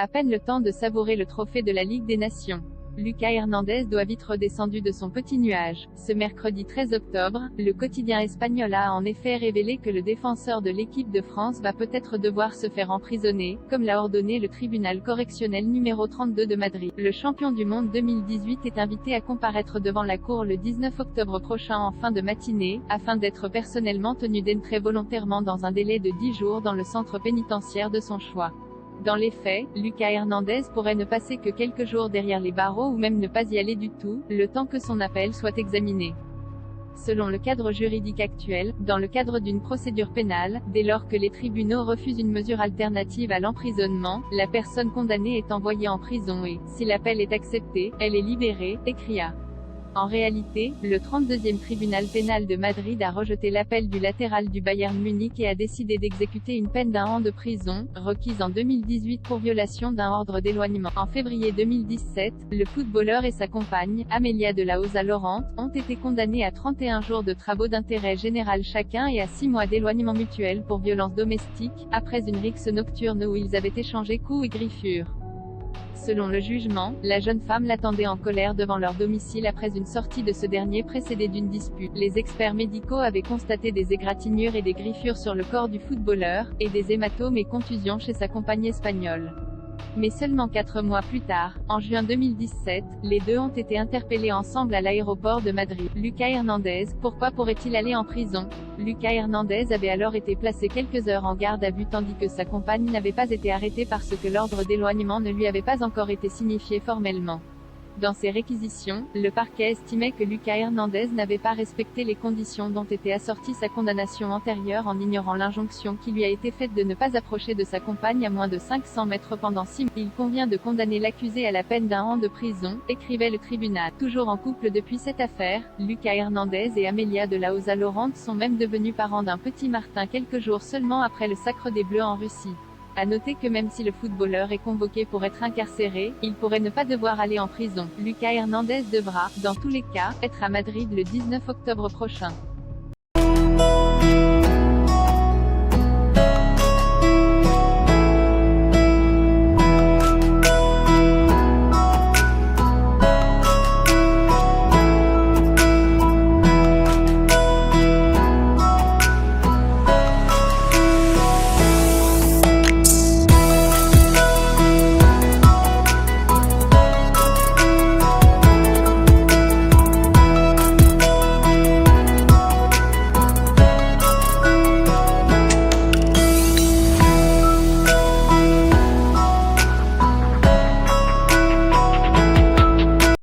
À peine le temps de savourer le trophée de la Ligue des Nations. Lucas Hernandez doit vite redescendu de son petit nuage. Ce mercredi 13 octobre, le quotidien espagnol a en effet révélé que le défenseur de l'équipe de France va peut-être devoir se faire emprisonner, comme l'a ordonné le tribunal correctionnel numéro 32 de Madrid. Le champion du monde 2018 est invité à comparaître devant la cour le 19 octobre prochain en fin de matinée, afin d'être personnellement tenu d'entrer volontairement dans un délai de 10 jours dans le centre pénitentiaire de son choix. Dans les faits, Lucas Hernandez pourrait ne passer que quelques jours derrière les barreaux ou même ne pas y aller du tout, le temps que son appel soit examiné. Selon le cadre juridique actuel, dans le cadre d'une procédure pénale, dès lors que les tribunaux refusent une mesure alternative à l'emprisonnement, la personne condamnée est envoyée en prison et, si l'appel est accepté, elle est libérée, écria. En réalité, le 32e tribunal pénal de Madrid a rejeté l'appel du latéral du Bayern Munich et a décidé d'exécuter une peine d'1 an de prison, requise en 2018 pour violation d'un ordre d'éloignement. En février 2017, le footballeur et sa compagne, Amelia de la Osa Laurent, ont été condamnés à 31 jours de travaux d'intérêt général chacun et à 6 mois d'éloignement mutuel pour violence domestique, après une rixe nocturne où ils avaient échangé coups et griffures. Selon le jugement, la jeune femme l'attendait en colère devant leur domicile après une sortie de ce dernier précédée d'une dispute. Les experts médicaux avaient constaté des égratignures et des griffures sur le corps du footballeur, et des hématomes et contusions chez sa compagne espagnole. Mais seulement 4 mois plus tard, en juin 2017, les deux ont été interpellés ensemble à l'aéroport de Madrid. Lucas Hernandez, pourquoi pourrait-il aller en prison? Lucas Hernandez avait alors été placé quelques heures en garde à vue tandis que sa compagne n'avait pas été arrêtée parce que l'ordre d'éloignement ne lui avait pas encore été signifié formellement. Dans ses réquisitions, le parquet estimait que Lucas Hernandez n'avait pas respecté les conditions dont était assortie sa condamnation antérieure en ignorant l'injonction qui lui a été faite de ne pas approcher de sa compagne à moins de 500 mètres pendant 6 mois. Il convient de condamner l'accusé à la peine d'1 an de prison, écrivait le tribunal. Toujours en couple depuis cette affaire, Lucas Hernandez et Amelia de la Osa Laurent sont même devenus parents d'un petit Martin quelques jours seulement après le sacre des Bleus en Russie. À noter que même si le footballeur est convoqué pour être incarcéré, il pourrait ne pas devoir aller en prison. Lucas Hernandez devra, dans tous les cas, être à Madrid le 19 octobre prochain.